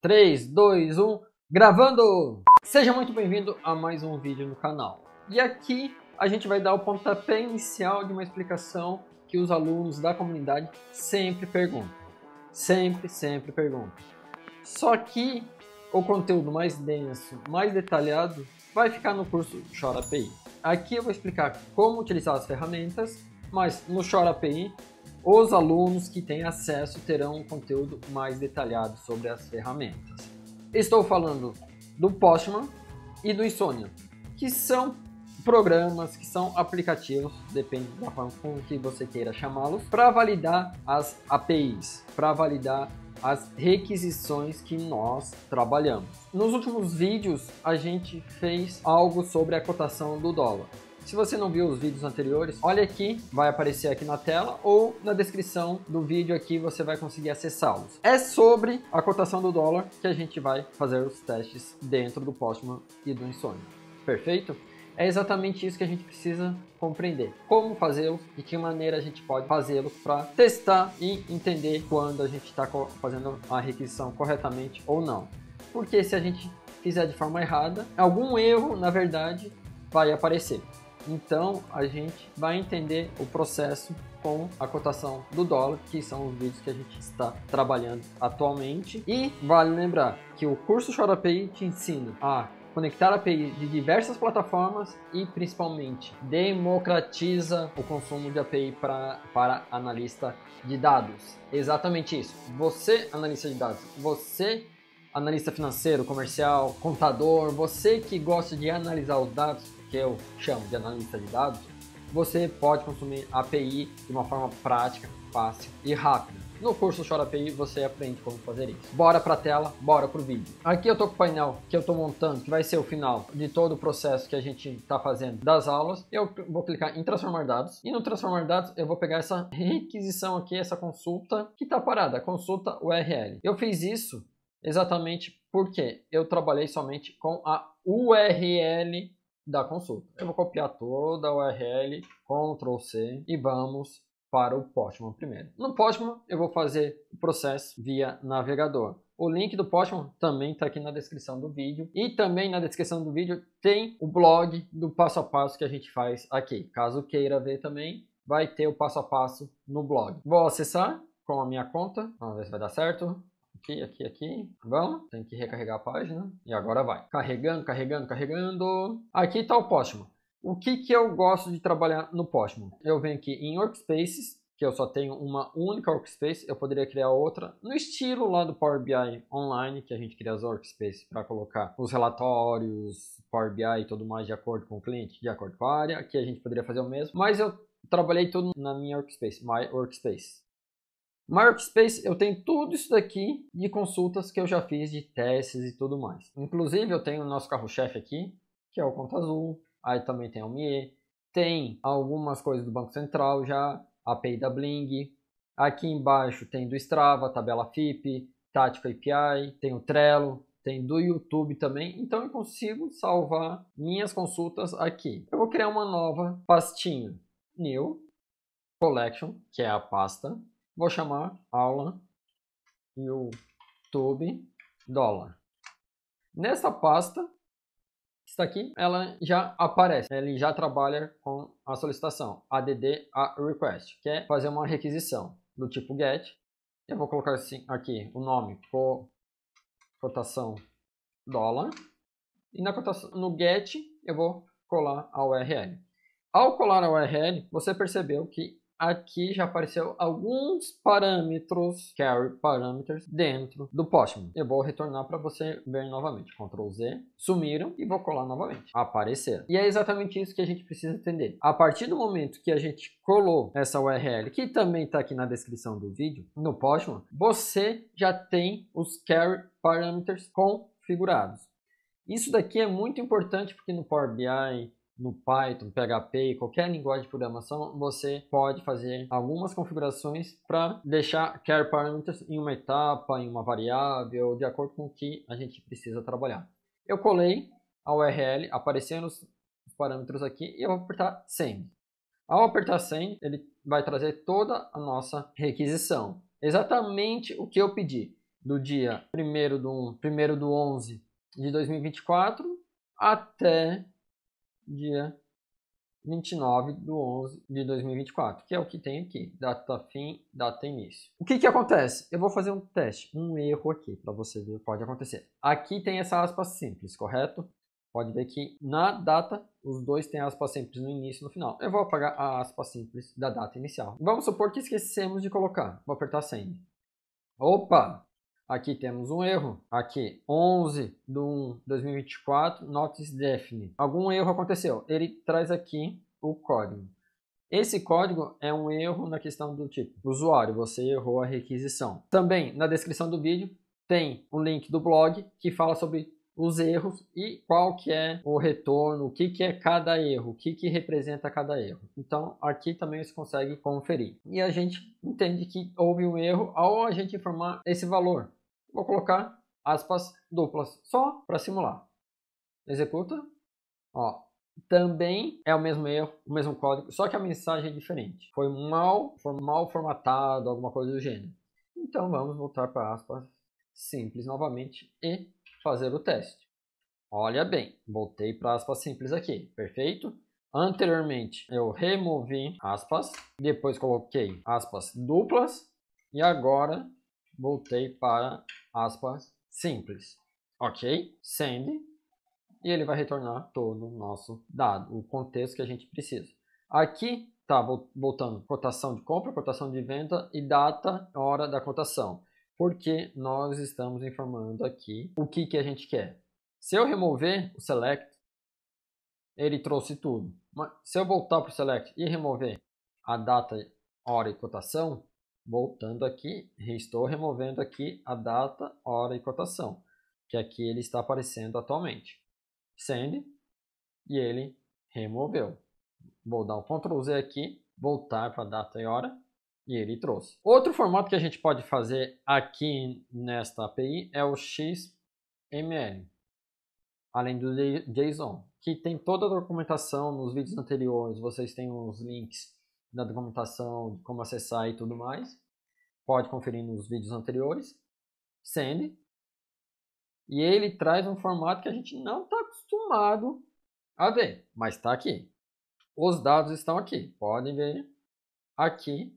3, 2, 1, gravando! Seja muito bem-vindo a mais um vídeo no canal. E aqui a gente vai dar o pontapé inicial de uma explicação que os alunos da comunidade sempre perguntam. Sempre perguntam. Só que o conteúdo mais denso, mais detalhado, vai ficar no curso Chora API. Aqui eu vou explicar como utilizar as ferramentas, mas no Chora API, os alunos que têm acesso terão um conteúdo mais detalhado sobre as ferramentas. Estou falando do Postman e do Insomnia, que são programas, que são aplicativos, depende da forma com que você queira chamá-los, para validar as APIs, para validar as requisições que nós trabalhamos. Nos últimos vídeos a gente fez algo sobre a cotação do dólar. Se você não viu os vídeos anteriores, olha aqui, vai aparecer aqui na tela ou na descrição do vídeo aqui você vai conseguir acessá-los. É sobre a cotação do dólar que a gente vai fazer os testes dentro do Postman e do Insomnia. Perfeito? É exatamente isso que a gente precisa compreender. Como fazê-lo, de que maneira a gente pode fazê-lo para testar e entender quando a gente está fazendo a requisição corretamente ou não. Porque se a gente fizer de forma errada, algum erro, na verdade, vai aparecer. Então, a gente vai entender o processo com a cotação do dólar, que são os vídeos que a gente está trabalhando atualmente. E vale lembrar que o curso Chora API te ensina a conectar API de diversas plataformas e principalmente democratiza o consumo de API para analista de dados. Exatamente isso. Você, analista de dados, você, analista financeiro, comercial, contador, você que gosta de analisar os dados, que eu chamo de analista de dados, você pode consumir API de uma forma prática, fácil e rápida. No curso Chora API você aprende como fazer isso. Bora para a tela, bora para o vídeo. Aqui eu estou com o painel que eu estou montando, que vai ser o final de todo o processo que a gente está fazendo das aulas. Eu vou clicar em transformar dados e no transformar dados eu vou pegar essa requisição aqui, essa consulta que está parada, consulta URL. Eu fiz isso exatamente porque eu trabalhei somente com a URL da consulta. Eu vou copiar toda a URL, Ctrl C e vamos para o Postman primeiro. No Postman eu vou fazer o processo via navegador. O link do Postman também está aqui na descrição do vídeo e também na descrição do vídeo tem o blog do passo a passo que a gente faz aqui. Caso queira ver também, vai ter o passo a passo no blog. Vou acessar com a minha conta, vamos ver se vai dar certo. Aqui. Vamos, tem que recarregar a página. E agora vai. Carregando. Aqui está o Postman. O que eu gosto de trabalhar no Postman? Eu venho aqui em Workspaces, que eu só tenho uma única Workspace. Eu poderia criar outra no estilo lá do Power BI Online, que a gente cria as Workspaces para colocar os relatórios, Power BI e tudo mais de acordo com o cliente, de acordo com a área. Aqui a gente poderia fazer o mesmo. Mas eu trabalhei tudo na minha Workspace, My Workspace. My Workspace, eu tenho tudo isso daqui de consultas que eu já fiz, de testes e tudo mais. Inclusive, eu tenho o nosso carro-chefe aqui, que é o Conta Azul. Aí também tem o MIE. Tem algumas coisas do Banco Central já, a API da Bling. Aqui embaixo tem do Strava, tabela FIP, Tática API, tem o Trello, tem do YouTube também. Então eu consigo salvar minhas consultas aqui. Eu vou criar uma nova pastinha. New Collection, que é a pasta. Vou chamar aula YouTube dólar. Nessa pasta, está aqui, ela já aparece. Ele já trabalha com a solicitação, add a request, que é fazer uma requisição do tipo get. Eu vou colocar assim, aqui o nome, cotação dólar. E na cotação, no get, eu vou colar a URL. Ao colar a URL, você percebeu que aqui já apareceu alguns parâmetros, carry parameters, dentro do Postman. Eu vou retornar para você ver novamente. Ctrl Z, sumiram e vou colar novamente. Apareceram. E é exatamente isso que a gente precisa entender. A partir do momento que a gente colou essa URL, que também está aqui na descrição do vídeo, no Postman, você já tem os carry parameters configurados. Isso daqui é muito importante porque no Power BI, no Python, PHP, qualquer linguagem de programação, você pode fazer algumas configurações para deixar carry parameters em uma etapa, em uma variável, de acordo com o que a gente precisa trabalhar. Eu colei a URL, aparecendo os parâmetros aqui, e eu vou apertar Send. Ao apertar Send, ele vai trazer toda a nossa requisição. Exatamente o que eu pedi. do dia 1º do 11 de 2024 até dia 29/11 de 2024, que é o que tem aqui, data fim, data início. O que acontece? Eu vou fazer um teste, um erro aqui, para você ver o que pode acontecer. Aqui tem essa aspas simples, correto? Pode ver que na data, os dois têm aspas simples no início e no final. Eu vou apagar a aspa simples da data inicial. Vamos supor que esquecemos de colocar. Vou apertar Send. Opa! Aqui temos um erro. Aqui, 11/1/2024, not is definite. Algum erro aconteceu. Ele traz aqui o código. Esse código é um erro na questão do tipo, usuário, você errou a requisição. Também, na descrição do vídeo, tem um link do blog que fala sobre os erros e qual que é o retorno, o que é cada erro, o que representa cada erro. Então, aqui também você consegue conferir. E a gente entende que houve um erro ao a gente informar esse valor. Vou colocar aspas duplas, só para simular. Executa. Ó, também é o mesmo erro, o mesmo código, só que a mensagem é diferente. Foi mal formatado, alguma coisa do gênero. Então, vamos voltar para aspas simples novamente e fazer o teste. Olha bem, voltei para aspas simples aqui, perfeito? Anteriormente eu removi aspas, depois coloquei aspas duplas e agora voltei para aspas simples. Ok? Send. E ele vai retornar todo o nosso dado, o contexto que a gente precisa. Aqui está voltando cotação de compra, cotação de venda e data, hora da cotação. Porque nós estamos informando aqui o que a gente quer. Se eu remover o select, ele trouxe tudo. Mas se eu voltar para o select e remover a data, hora e cotação, voltando aqui, estou removendo aqui a data, hora e cotação, que aqui ele está aparecendo atualmente. Send, e ele removeu. Vou dar um Ctrl Z aqui, voltar para a data e hora, e ele trouxe. Outro formato que a gente pode fazer aqui nesta API é o XML, além do JSON, que tem toda a documentação nos vídeos anteriores. Vocês têm os links da documentação, de como acessar e tudo mais. Pode conferir nos vídeos anteriores. Send. E ele traz um formato que a gente não está acostumado a ver, mas está aqui. Os dados estão aqui. Podem ver aqui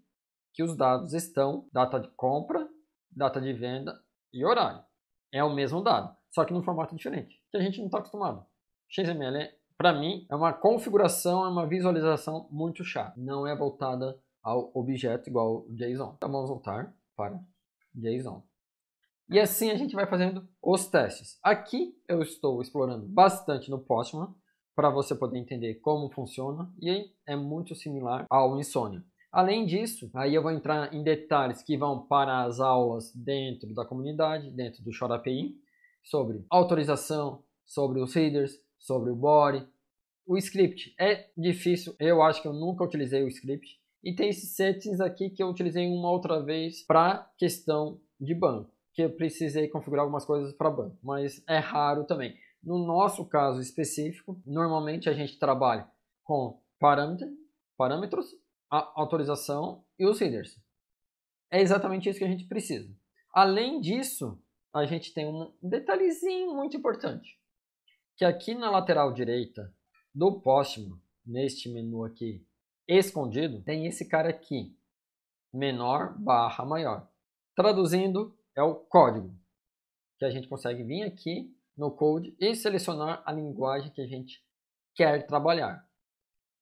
que os dados estão data de compra, data de venda e horário. É o mesmo dado, só que num formato diferente, que a gente não está acostumado. XML, para mim, é uma configuração, é uma visualização muito chata. Não é voltada ao objeto igual o JSON. Então vamos voltar para JSON. E assim a gente vai fazendo os testes. Aqui eu estou explorando bastante no Postman, para você poder entender como funciona, e é muito similar ao Insomnia. Além disso, aí eu vou entrar em detalhes que vão para as aulas dentro da comunidade, dentro do Chora API, sobre autorização, sobre os headers, sobre o body. O script é difícil, eu acho que eu nunca utilizei o script. E tem esses settings aqui que eu utilizei uma outra vez para questão de banco, que eu precisei configurar algumas coisas para banco, mas é raro também. No nosso caso específico, normalmente a gente trabalha com parâmetros, a autorização e os headers. É exatamente isso que a gente precisa. Além disso, a gente tem um detalhezinho muito importante, que aqui na lateral direita do Postman, neste menu aqui escondido, tem esse cara aqui, menor barra maior. Traduzindo, é o código, que a gente consegue vir aqui no Code e selecionar a linguagem que a gente quer trabalhar.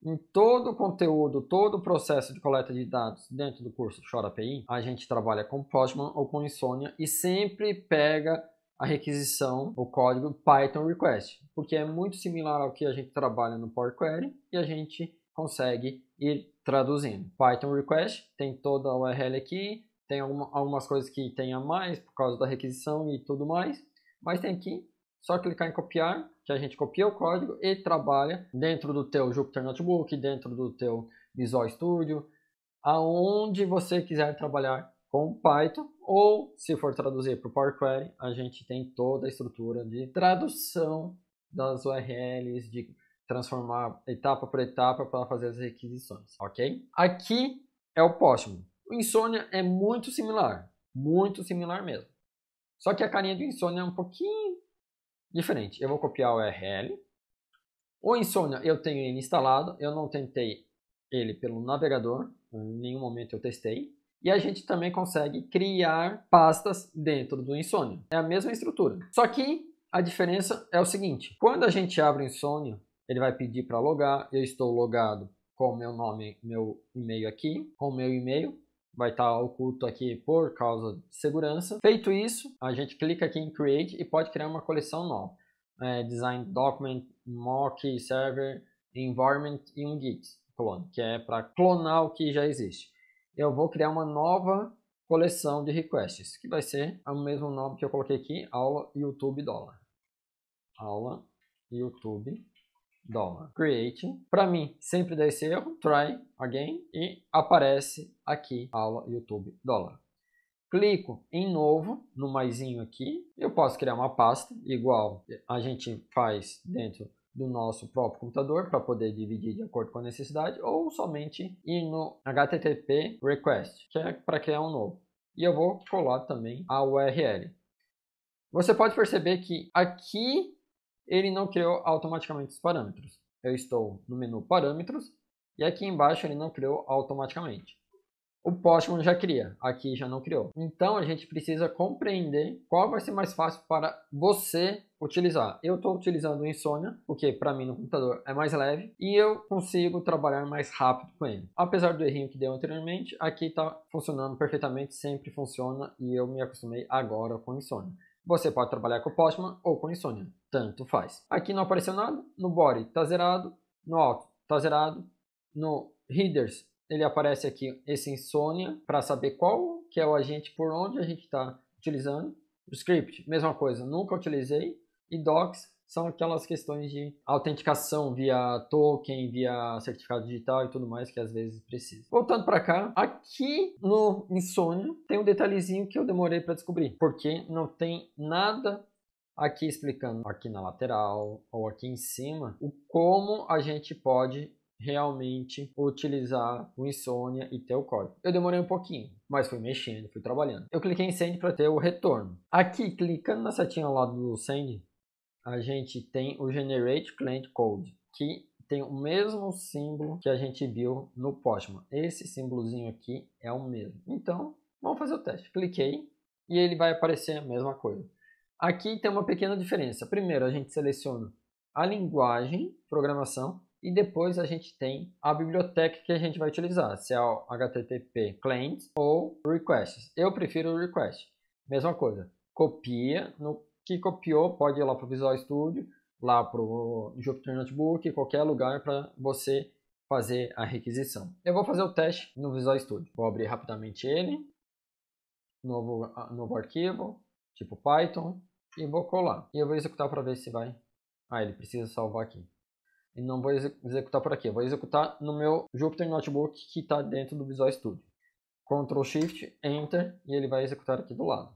Em todo o conteúdo, todo o processo de coleta de dados dentro do curso Chora API, a gente trabalha com Postman ou com Insomnia e sempre pega a requisição, o código Python Request, porque é muito similar ao que a gente trabalha no Power Query e a gente consegue ir traduzindo. Python Request tem toda a URL aqui, tem algumas coisas que tem a mais por causa da requisição e tudo mais, mas tem aqui, só clicar em copiar, que a gente copia o código e trabalha dentro do teu Jupyter Notebook, dentro do teu Visual Studio, aonde você quiser trabalhar com Python, ou se for traduzir para o Power Query, a gente tem toda a estrutura de tradução das URLs, de transformar etapa por etapa para fazer as requisições, ok? Aqui é o Postman. O Insomnia é muito similar mesmo. Só que a carinha do Insomnia é um pouquinho diferente. Eu vou copiar o URL. O Insomnia eu tenho ele instalado, eu não tentei ele pelo navegador, em nenhum momento eu testei. E a gente também consegue criar pastas dentro do Insomnia. É a mesma estrutura. Só que a diferença é o seguinte, quando a gente abre o Insomnia, ele vai pedir para logar, eu estou logado com o meu nome, meu e-mail aqui, com o meu e-mail, vai estar oculto aqui por causa de segurança. Feito isso, a gente clica aqui em Create e pode criar uma coleção nova. Design Document, Mock, Server, Environment e um Git clone, que é para clonar o que já existe. Eu vou criar uma nova coleção de requests, que vai ser o mesmo nome que eu coloquei aqui, aula YouTube dólar. Aula YouTube dólar. Create. Para mim, sempre dá esse erro, try again, e aparece aqui, aula YouTube dólar. Clico em novo, no maisinho aqui, eu posso criar uma pasta, igual a gente faz dentro do nosso próprio computador, para poder dividir de acordo com a necessidade, ou somente ir no HTTP request, que é para criar um novo. E eu vou colar também a URL. Você pode perceber que aqui ele não criou automaticamente os parâmetros. Eu estou no menu parâmetros e aqui embaixo ele não criou automaticamente. O Postman já cria, aqui já não criou. Então a gente precisa compreender qual vai ser mais fácil para você utilizar. Eu estou utilizando o Insomnia, porque para mim no computador é mais leve e eu consigo trabalhar mais rápido com ele. Apesar do errinho que deu anteriormente, aqui está funcionando perfeitamente, sempre funciona e eu me acostumei agora com o Insomnia. Você pode trabalhar com o Postman ou com o Insomnia, tanto faz. Aqui não apareceu nada, no Body está zerado, no Auto está zerado, no Headers ele aparece aqui esse Insomnia para saber qual que é o agente por onde a gente está utilizando. O Script, mesma coisa, nunca utilizei. E Docs são aquelas questões de autenticação via token, via certificado digital e tudo mais que às vezes precisa. Voltando para cá, aqui no Insomnia tem um detalhezinho que eu demorei para descobrir, porque não tem nada aqui explicando, aqui na lateral ou aqui em cima, o como a gente pode realmente utilizar o Insomnia e ter o código. Eu demorei um pouquinho, mas fui mexendo, fui trabalhando. Eu cliquei em Send para ter o retorno. Aqui, clicando na setinha ao lado do Send, a gente tem o Generate Client Code, que tem o mesmo símbolo que a gente viu no Postman. Esse símbolozinho aqui é o mesmo. Então, vamos fazer o teste. Cliquei e ele vai aparecer a mesma coisa. Aqui tem uma pequena diferença. Primeiro, a gente seleciona a linguagem, programação, e depois a gente tem a biblioteca que a gente vai utilizar, se é o HTTP Client ou Requests. Eu prefiro o Request. Mesma coisa, copia, no que copiou pode ir lá para o Visual Studio, lá para o Jupyter Notebook, qualquer lugar para você fazer a requisição. Eu vou fazer o teste no Visual Studio. Vou abrir rapidamente ele, novo arquivo, tipo Python, e vou colar. E eu vou executar para ver se vai. Ele precisa salvar aqui. E não vou executar por aqui, eu vou executar no meu Jupyter Notebook que está dentro do Visual Studio. Ctrl Shift, Enter, e ele vai executar aqui do lado.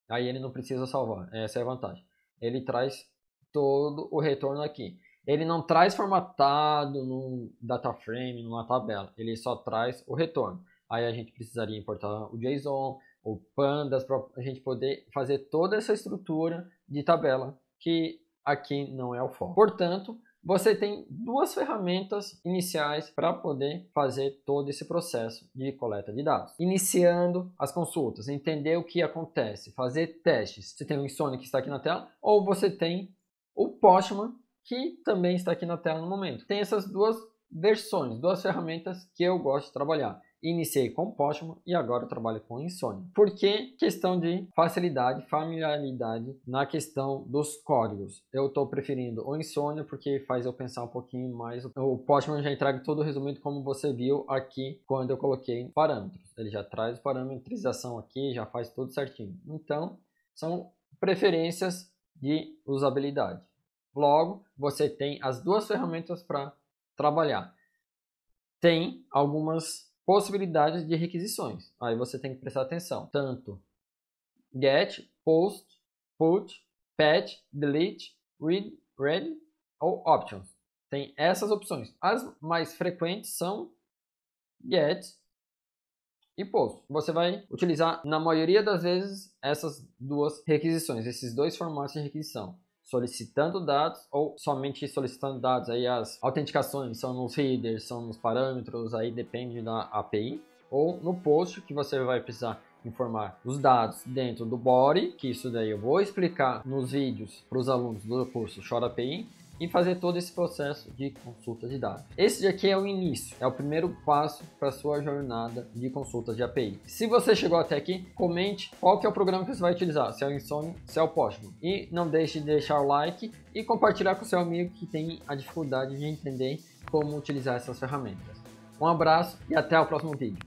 Aí ele não precisa salvar, essa é a vantagem. Ele traz todo o retorno aqui. Ele não traz formatado num data frame, numa tabela, ele só traz o retorno. Aí a gente precisaria importar o JSON, o Pandas, para a gente poder fazer toda essa estrutura de tabela, que aqui não é o foco. Portanto, você tem duas ferramentas iniciais para poder fazer todo esse processo de coleta de dados. Iniciando as consultas, entender o que acontece, fazer testes. Você tem o Insomnia que está aqui na tela, ou você tem o Postman, que também está aqui na tela no momento. Tem essas duas versões, duas ferramentas que eu gosto de trabalhar. Iniciei com Postman e agora trabalho com Insomnia. Por que questão de facilidade, familiaridade na questão dos códigos? Eu estou preferindo o Insomnia porque faz eu pensar um pouquinho mais. O Postman já entrega todo o resumido como você viu aqui quando eu coloquei parâmetros. Ele já traz parametrização aqui, já faz tudo certinho. Então, são preferências de usabilidade. Logo, você tem as duas ferramentas para trabalhar. Tem algumas possibilidades de requisições. Aí você tem que prestar atenção. Tanto get, post, put, patch, delete, read ou options. Tem essas opções. As mais frequentes são get, e post. Você vai utilizar, na maioria das vezes, essas duas requisições, esses dois formatos de requisição. Solicitando dados ou somente solicitando dados. Aí as autenticações são nos headers, são nos parâmetros, aí depende da API. Ou no post, que você vai precisar informar os dados dentro do body, que isso daí eu vou explicar nos vídeos para os alunos do curso Chora API, e fazer todo esse processo de consulta de dados. Esse aqui é o início, é o primeiro passo para a sua jornada de consultas de API. Se você chegou até aqui, comente qual que é o programa que você vai utilizar, se é o Insomnium, se é o Postman. E não deixe de deixar o like e compartilhar com seu amigo que tem a dificuldade de entender como utilizar essas ferramentas. Um abraço e até o próximo vídeo.